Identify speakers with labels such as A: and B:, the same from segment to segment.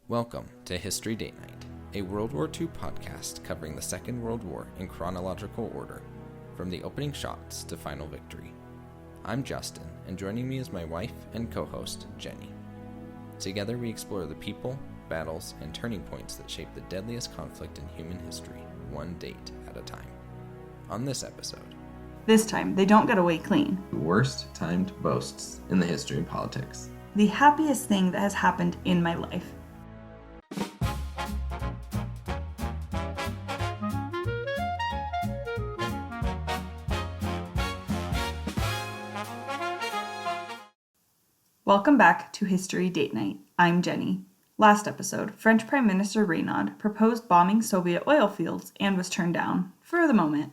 A: Welcome to History Date Night, a World War II podcast covering the Second World War in chronological order, from the opening shots to final victory. I'm Justin, and joining me is my wife and co-host, Jennie. Together we explore the people, battles, and turning points that shape the deadliest conflict in human history, one date at a time. On this episode,
B: this time, they don't get away clean.
A: The worst timed boasts in the history of politics.
B: The happiest thing that has happened in my life. Welcome back to History Date Night. I'm Jennie. Last episode, French Prime Minister Reynaud proposed bombing Soviet oil fields and was turned down, for the moment.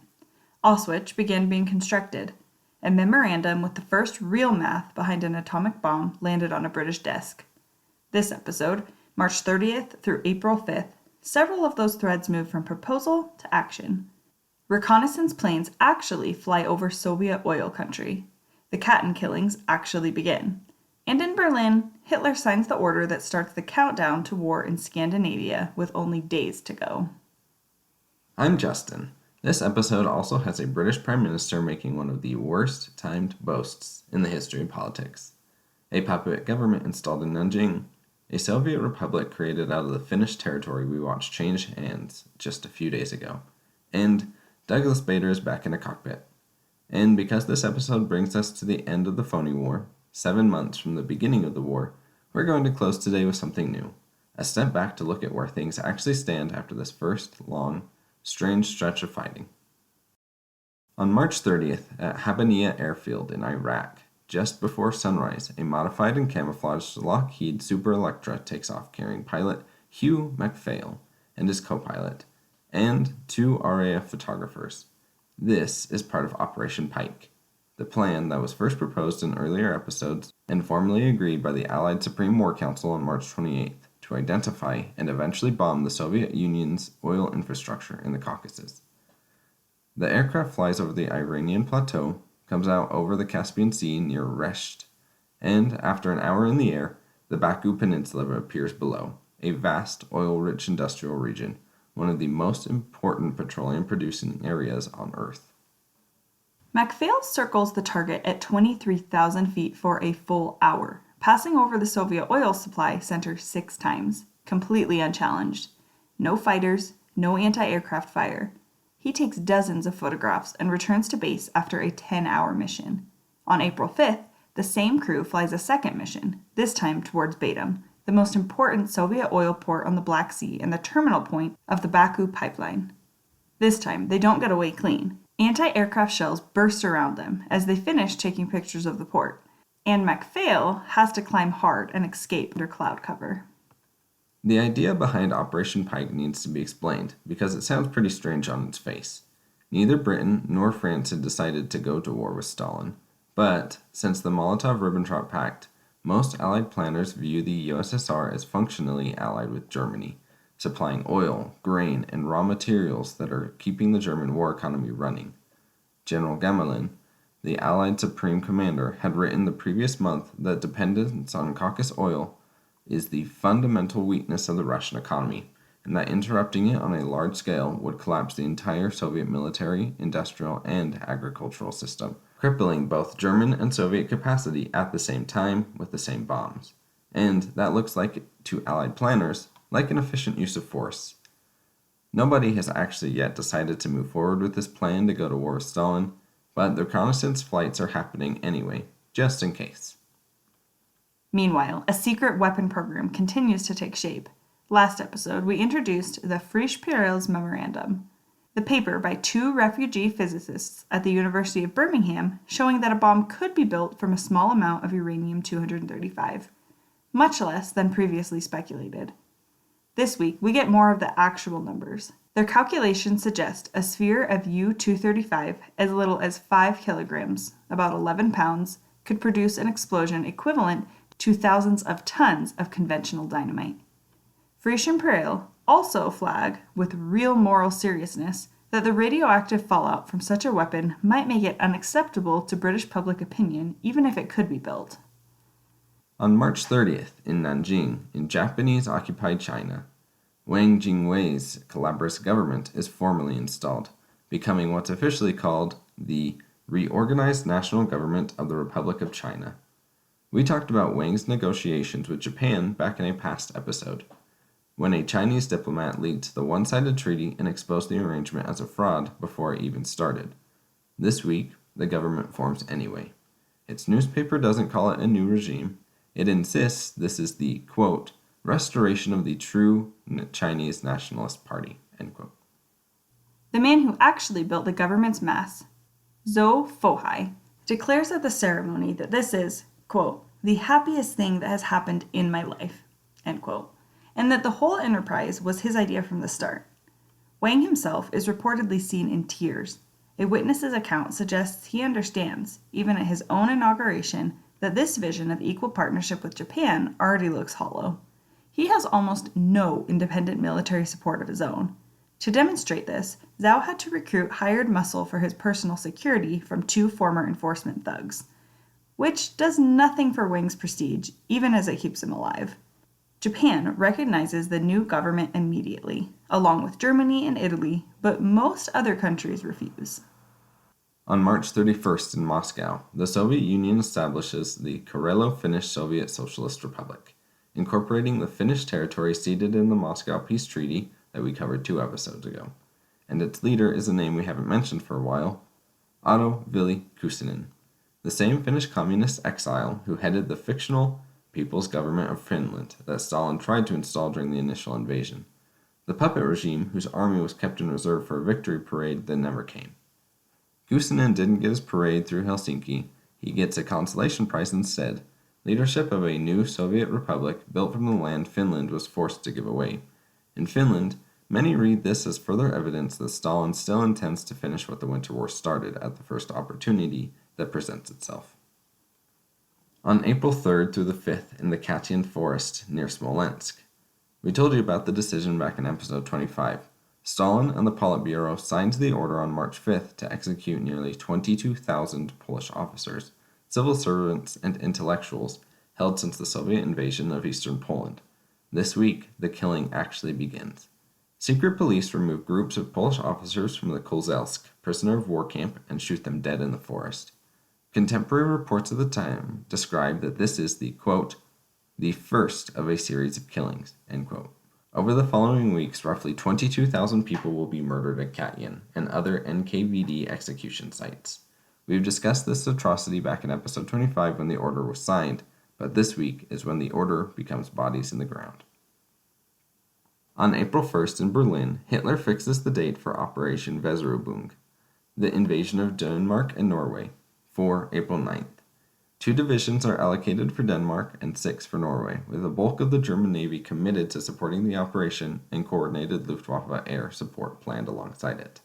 B: Auschwitz began being constructed. A memorandum with the first real math behind an atomic bomb landed on a British desk. This episode, March 30th through April 5th, several of those threads move from proposal to action. Reconnaissance planes actually fly over Soviet oil country. The Katyn killings actually begin. And in Berlin, Hitler signs the order that starts the countdown to war in Scandinavia with only days to go.
A: I'm Justin. This episode also has a British Prime Minister making one of the worst timed boasts in the history of politics. A puppet government installed in Nanjing, a Soviet republic created out of the Finnish territory we watched change hands just a few days ago. And Douglas Bader is back in a cockpit. And because this episode brings us to the end of the Phoney War, 7 months from the beginning of the war, we're going to close today with something new. A step back to look at where things actually stand after this first long, strange stretch of fighting. On March 30th, at Habbaniyah Airfield in Iraq, just before sunrise, a modified and camouflaged Lockheed Super Electra takes off carrying pilot Hugh MacPhail and his co-pilot, and 2 RAF photographers. This is part of Operation Pike, the plan that was first proposed in earlier episodes and formally agreed by the Allied Supreme War Council on March 28th. To identify and eventually bomb the Soviet Union's oil infrastructure in the Caucasus. The aircraft flies over the Iranian plateau, comes out over the Caspian Sea near Resht, and after an hour in the air, the Baku Peninsula appears below, a vast oil-rich industrial region, one of the most important petroleum-producing areas on Earth.
B: MacPhail circles the target at 23,000 feet for a full hour, passing over the Soviet oil supply center 6 times, completely unchallenged. No fighters, no anti-aircraft fire. He takes dozens of photographs and returns to base after a 10-hour mission. On April 5th, the same crew flies a second mission, this time towards Batum, the most important Soviet oil port on the Black Sea and the terminal point of the Baku pipeline. This time, they don't get away clean. Anti-aircraft shells burst around them as they finish taking pictures of the port. And MacPhail has to climb hard and escape under cloud cover. The idea behind Operation Pike needs to be explained, because it sounds pretty strange on its face. Neither Britain nor France had decided to go to war with Stalin, but since the Molotov-Ribbentrop Pact, most Allied planners view the USSR as functionally allied with Germany, supplying oil, grain, and raw materials that are keeping the German war economy running. General Gamelin, the Allied Supreme Commander, had written the previous month that dependence on Caucasus oil is the fundamental weakness of the Russian economy, and that interrupting it on a large scale would collapse the entire Soviet military, industrial, and agricultural system, crippling both German and Soviet capacity at the same time with the same bombs. And that looks like, to Allied planners, like an efficient use of force. Nobody has actually yet decided to move forward with this plan to go to war with Stalin, but the reconnaissance flights are happening anyway, just in case. Meanwhile, a secret weapon program continues to take shape. Last episode, we introduced the Frisch-Peierls Memorandum, the paper by 2 refugee physicists at the University of Birmingham showing that a bomb could be built from a small amount of uranium-235, much less than previously speculated. This week, we get more of the actual numbers. Their calculations suggest a sphere of U-235, as little as 5 kilograms, about 11 pounds, could produce an explosion equivalent to thousands of tons of conventional dynamite. Frisch and Peierls also flag, with real moral seriousness, that the radioactive fallout from such a weapon might make it unacceptable to British public opinion even if it could be built.
A: On March 30th, in Nanjing, in Japanese-occupied China, Wang Jingwei's collaborative government is formally installed, becoming what's officially called the Reorganized National Government of the Republic of China. We talked about Wang's negotiations with Japan back in a past episode, when a Chinese diplomat leaked the one-sided treaty and exposed the arrangement as a fraud before it even started. This week, the government forms anyway. Its newspaper doesn't call it a new regime. It insists this is the, quote, restoration of the true Chinese Nationalist Party, end quote.
B: The man who actually built the government's mast, Zhou Fohai, declares at the ceremony that this is, quote, the happiest thing that has happened in my life, end quote, and that the whole enterprise was his idea from the start. Wang himself is reportedly seen in tears. A witness's account suggests he understands, even at his own inauguration, that this vision of equal partnership with Japan already looks hollow. He has almost no independent military support of his own. To demonstrate this, Zhao had to recruit hired muscle for his personal security from 2 former enforcement thugs, which does nothing for Wang's prestige, even as it keeps him alive. Japan recognizes the new government immediately, along with Germany and Italy, but most other countries refuse.
A: On March 31st in Moscow, the Soviet Union establishes the Karelo-Finnish Soviet Socialist Republic, incorporating the Finnish territory ceded in the Moscow Peace Treaty that we covered 2 episodes ago, and its leader is a name we haven't mentioned for a while, Otto Ville Kuusinen, the same Finnish communist exile who headed the fictional People's Government of Finland that Stalin tried to install during the initial invasion, the puppet regime whose army was kept in reserve for a victory parade that never came. Kuusinen didn't get his parade through Helsinki, he gets a consolation prize instead, leadership of a new Soviet republic built from the land Finland was forced to give away. In Finland, many read this as further evidence that Stalin still intends to finish what the Winter War started at the first opportunity that presents itself. On April 3rd through the 5th in the Katyn forest near Smolensk. We told you about the decision back in episode 25. Stalin and the Politburo signed the order on March 5th to execute nearly 22,000 Polish officers, civil servants, and intellectuals held since the Soviet invasion of eastern Poland. This week, the killing actually begins. Secret police remove groups of Polish officers from the Kozelsk prisoner of war camp and shoot them dead in the forest. Contemporary reports of the time describe that this is the, quote, the first of a series of killings, end quote. Over the following weeks, roughly 22,000 people will be murdered at Katyn and other NKVD execution sites. We've discussed this atrocity back in episode 25 when the order was signed, but this week is when the order becomes bodies in the ground. On April 1st in Berlin, Hitler fixes the date for Operation Weserübung, the invasion of Denmark and Norway, for April 9th. 2 divisions are allocated for Denmark and 6 for Norway, with the bulk of the German Navy committed to supporting the operation and coordinated Luftwaffe air support planned alongside it.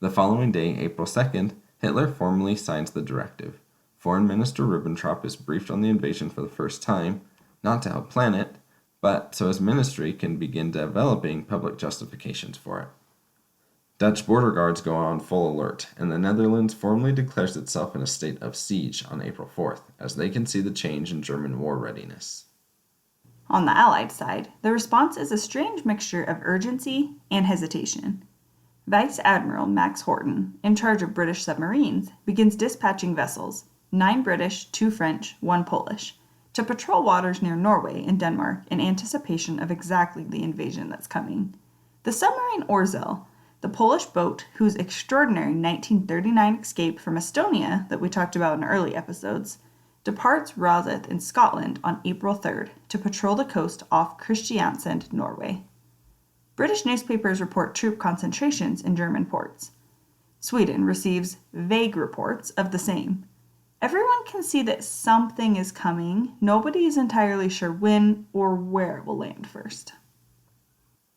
A: The following day, April 2nd, Hitler formally signs the directive. Foreign Minister Ribbentrop is briefed on the invasion for the first time, not to help plan it, but so his ministry can begin developing public justifications for it. Dutch border guards go on full alert, and the Netherlands formally declares itself in a state of siege on April 4th, as they can see the change in German war readiness.
B: On the Allied side, the response is a strange mixture of urgency and hesitation. Vice Admiral Max Horton, in charge of British submarines, begins dispatching vessels, 9 British, 2 French, 1 Polish, to patrol waters near Norway and Denmark in anticipation of exactly the invasion that's coming. The submarine Orzel, the Polish boat whose extraordinary 1939 escape from Estonia that we talked about in early episodes, departs Rosyth in Scotland on April 3rd to patrol the coast off Kristiansand, Norway. British newspapers report troop concentrations in German ports. Sweden receives vague reports of the same. Everyone can see that something is coming. Nobody is entirely sure when or where it will land first.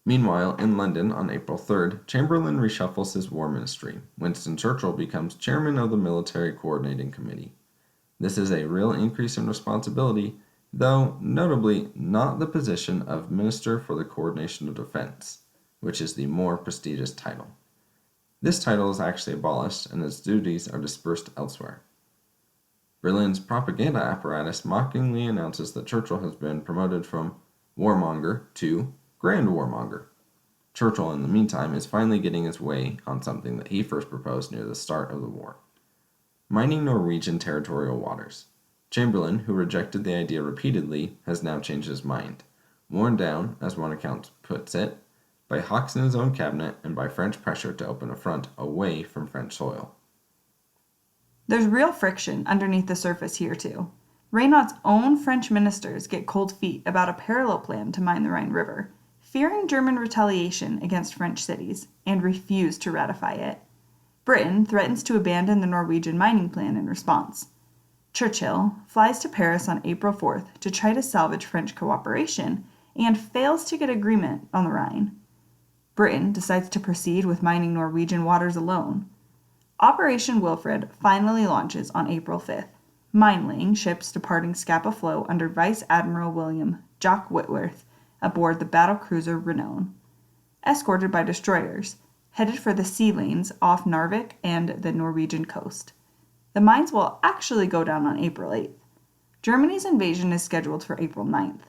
A: Meanwhile, in London on April 3rd, Chamberlain reshuffles his war ministry. Winston Churchill becomes chairman of the Military Coordinating Committee. This is a real increase in responsibility, though notably not the position of Minister for the Coordination of Defense, which is the more prestigious title. This title is actually abolished and its duties are dispersed elsewhere. Berlin's propaganda apparatus mockingly announces that Churchill has been promoted from warmonger to grand warmonger. Churchill, in the meantime, is finally getting his way on something that he first proposed near the start of the war: mining Norwegian territorial waters. Chamberlain, who rejected the idea repeatedly, has now changed his mind, worn down, as one account puts it, by hawks in his own cabinet and by French pressure to open a front away from French soil.
B: There's real friction underneath the surface here, too. Reynaud's own French ministers get cold feet about a parallel plan to mine the Rhine River, fearing German retaliation against French cities, and refuse to ratify it. Britain threatens to abandon the Norwegian mining plan in response. Churchill flies to Paris on April 4th to try to salvage French cooperation and fails to get agreement on the Rhine. Britain decides to proceed with mining Norwegian waters alone. Operation Wilfred finally launches on April 5th, mine-laying ships departing Scapa Flow under Vice Admiral William Jock Whitworth aboard the battlecruiser Renown, escorted by destroyers, headed for the sea lanes off Narvik and the Norwegian coast. The mines will actually go down on April 8th. Germany's invasion is scheduled for April 9th.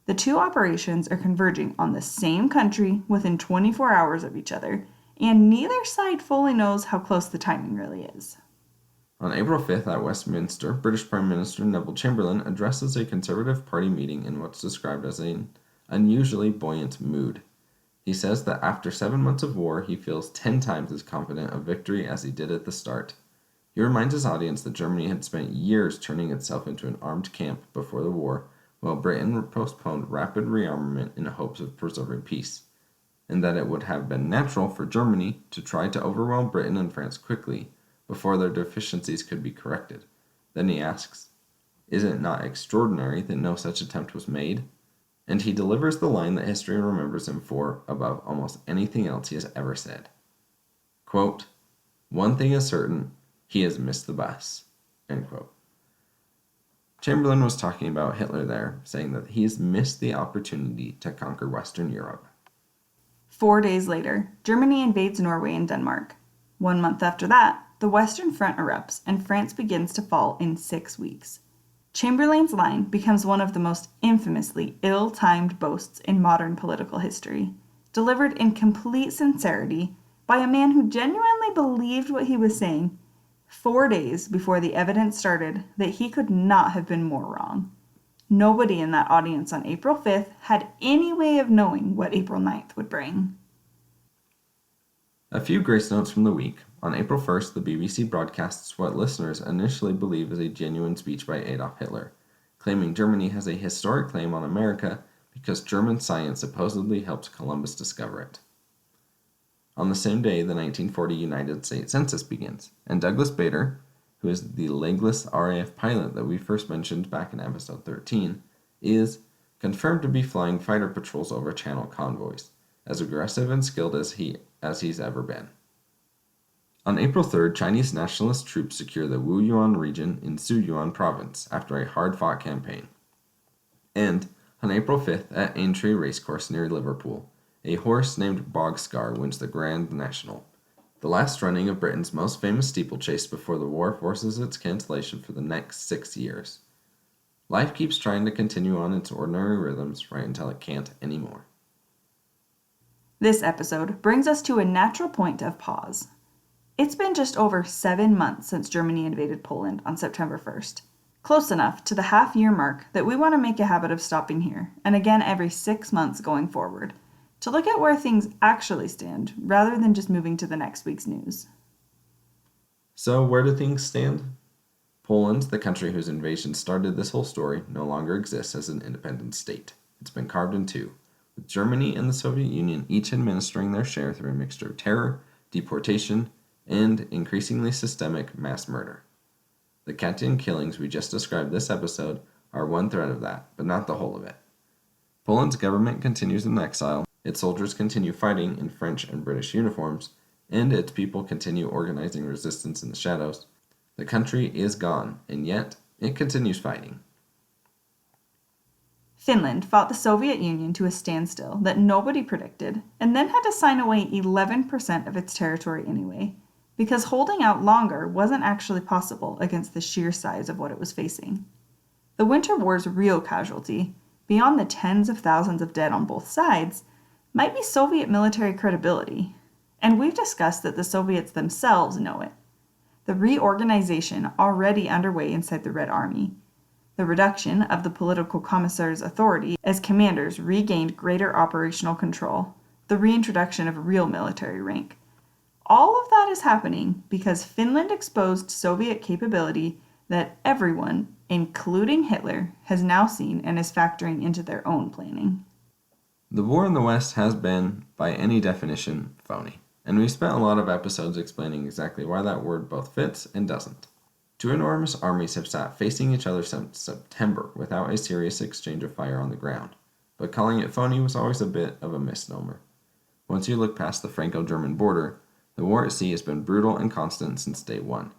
B: The two operations are converging on the same country within 24 hours of each other, and neither side fully knows how close the timing really is.
A: On April 5th at Westminster, British Prime Minister Neville Chamberlain addresses a Conservative Party meeting in what's described as an unusually buoyant mood. He says that after 7 months of war, he feels 10 times as confident of victory as he did at the start. He reminds his audience that Germany had spent years turning itself into an armed camp before the war, while Britain postponed rapid rearmament in hopes of preserving peace, and that it would have been natural for Germany to try to overwhelm Britain and France quickly, before their deficiencies could be corrected. Then he asks, "Is it not extraordinary that no such attempt was made?" And he delivers the line that history remembers him for above almost anything else he has ever said. Quote, "One thing is certain, he has missed the bus." End quote. Chamberlain was talking about Hitler there, saying that he has missed the opportunity to conquer Western Europe.
B: 4 days later, Germany invades Norway and Denmark. 1 month after that, the Western Front erupts and France begins to fall in 6 weeks. Chamberlain's line becomes one of the most infamously ill-timed boasts in modern political history, delivered in complete sincerity by a man who genuinely believed what he was saying 4 days before the evidence started that he could not have been more wrong. Nobody in that audience on April 5th had any way of knowing what April 9th would bring.
A: A few grace notes from the week. On April 1st, the BBC broadcasts what listeners initially believe is a genuine speech by Adolf Hitler, claiming Germany has a historic claim on America because German science supposedly helped Columbus discover it. On the same day, the 1940 United States Census begins, and Douglas Bader, who is the legless RAF pilot that we first mentioned back in episode 13, is confirmed to be flying fighter patrols over Channel convoys, as aggressive and skilled as he's ever been. On April 3rd, Chinese nationalist troops secure the Wuyuan region in Suyuan province after a hard-fought campaign. And on April 5th, at Aintree Racecourse near Liverpool, a horse named Bogscar wins the Grand National, the last running of Britain's most famous steeplechase before the war forces its cancellation for the next 6 years. Life keeps trying to continue on its ordinary rhythms right until it can't anymore.
B: This episode brings us to a natural point of pause. It's been just over 7 months since Germany invaded Poland on September 1st. Close enough to the half-year mark that we want to make a habit of stopping here, and again every 6 months going forward, to look at where things actually stand, rather than just moving to the next week's news.
A: So, where do things stand? Poland, the country whose invasion started this whole story, no longer exists as an independent state. It's been carved in two, with Germany and the Soviet Union each administering their share through a mixture of terror, deportation, and increasingly systemic mass murder. The Katyn killings we just described this episode are one thread of that, but not the whole of it. Poland's government continues in exile, its soldiers continue fighting in French and British uniforms, and its people continue organizing resistance in the shadows. The country is gone, and yet it continues fighting.
B: Finland fought the Soviet Union to a standstill that nobody predicted, and then had to sign away 11% of its territory anyway, because holding out longer wasn't actually possible against the sheer size of what it was facing. The Winter War's real casualty, beyond the tens of thousands of dead on both sides, might be Soviet military credibility. And we've discussed that the Soviets themselves know it. The reorganization already underway inside the Red Army, the reduction of the political commissar's authority as commanders regained greater operational control, the reintroduction of real military rank. All of that is happening because Finland exposed Soviet capability that everyone, including Hitler, has now seen and is factoring into their own planning.
A: The war in the West has been, by any definition, phony. And we've spent a lot of episodes explaining exactly why that word both fits and doesn't. Two enormous armies have sat facing each other since September without a serious exchange of fire on the ground, but calling it phony was always a bit of a misnomer. Once you look past the Franco-German border, the war at sea has been brutal and constant since day one.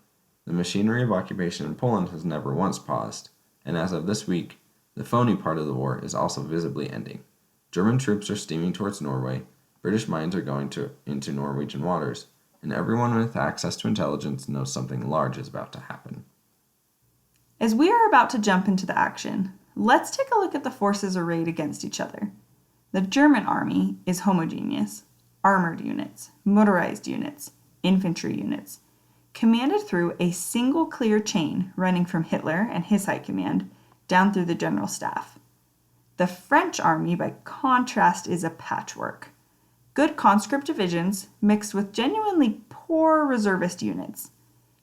A: The machinery of occupation in Poland has never once paused, and as of this week, the phony part of the war is also visibly ending. German troops are steaming towards Norway, British mines are going into Norwegian waters, and everyone with access to intelligence knows something large is about to happen.
B: As we are about to jump into the action, let's take a look at the forces arrayed against each other. The German army is homogeneous. Armored units, motorized units, infantry units, commanded through a single clear chain running from Hitler and his high command down through the general staff. The French army, by contrast, is a patchwork. Good conscript divisions mixed with genuinely poor reservist units.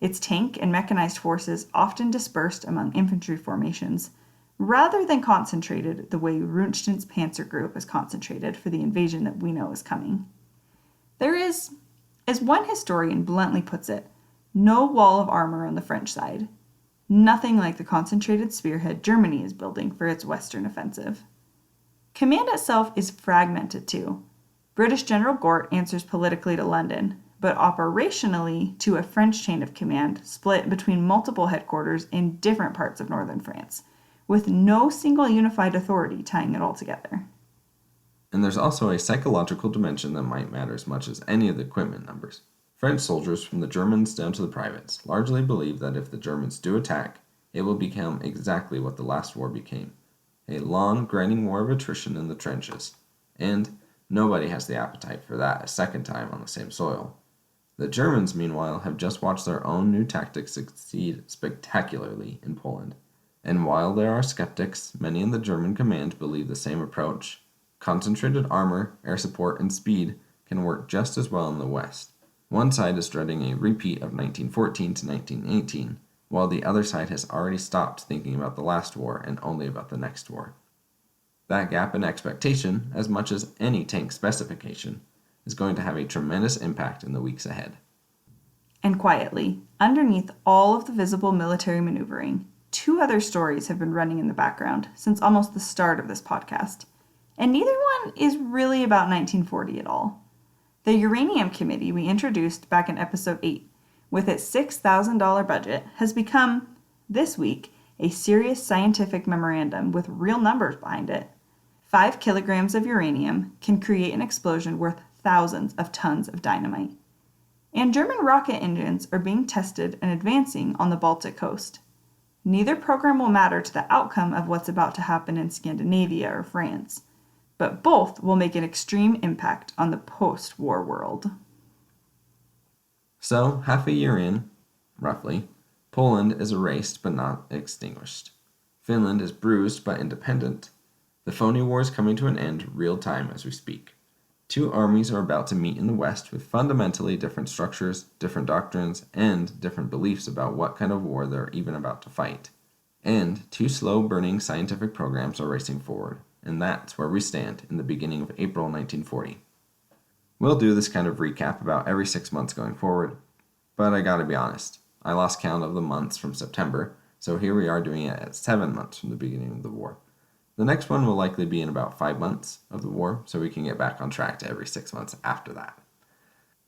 B: Its tank and mechanized forces often dispersed among infantry formations, rather than concentrated the way Rundstedt's Panzer Group is concentrated for the invasion that we know is coming. There is, as one historian bluntly puts it, no wall of armor on the French side. Nothing like the concentrated spearhead Germany is building for its western offensive. Command itself is fragmented too. British General Gort answers politically to London, but operationally to a French chain of command split between multiple headquarters in different parts of northern France, with no single unified authority tying it all together.
A: And there's also a psychological dimension that might matter as much as any of the equipment numbers. French soldiers, from the Germans down to the privates, largely believe that if the Germans do attack, it will become exactly what the last war became, a long, grinding war of attrition in the trenches. And nobody has the appetite for that a second time on the same soil. The Germans, meanwhile, have just watched their own new tactics succeed spectacularly in Poland. And while there are skeptics, many in the German command believe the same approach. Concentrated armor, air support, and speed can work just as well in the West. One side is dreading a repeat of 1914 to 1918, while the other side has already stopped thinking about the last war and only about the next war. That gap in expectation, as much as any tank specification, is going to have a tremendous impact in the weeks ahead.
B: And quietly, underneath all of the visible military maneuvering, two other stories have been running in the background since almost the start of this podcast, and neither one is really about 1940 at all. The Uranium Committee we introduced back in episode 8, with its $6,000 budget, has become, this week, a serious scientific memorandum with real numbers behind it. 5 kilograms of uranium can create an explosion worth thousands of tons of dynamite. And German rocket engines are being tested and advancing on the Baltic coast. Neither program will matter to the outcome of what's about to happen in Scandinavia or France, but both will make an extreme impact on the post-war world.
A: So, half a year in, roughly, Poland is erased but not extinguished. Finland is bruised but independent. The Phoney War is coming to an end real time as we speak. Two armies are about to meet in the West with fundamentally different structures, different doctrines, and different beliefs about what kind of war they're even about to fight. And two slow-burning scientific programs are racing forward, and that's where we stand in the beginning of April 1940. We'll do this kind of recap about every 6 months going forward, but I gotta be honest, I lost count of the months from September, so here we are doing it at 7 months from the beginning of the war. The next one will likely be in about 5 months of the war, so we can get back on track to every 6 months after that.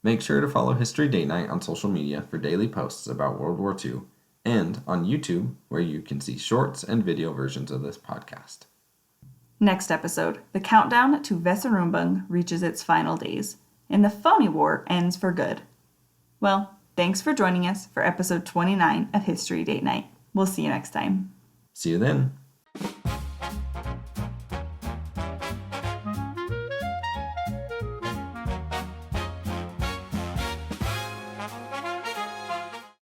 A: Make sure to follow History Date Night on social media for daily posts about World War II, and on YouTube, where you can see shorts and video versions of this podcast.
B: Next episode, the countdown to Weserübung reaches its final days, and the Phoney War ends for good. Well, Thanks for joining us for episode 29 of History Date Night. We'll see you next time.
A: See you then.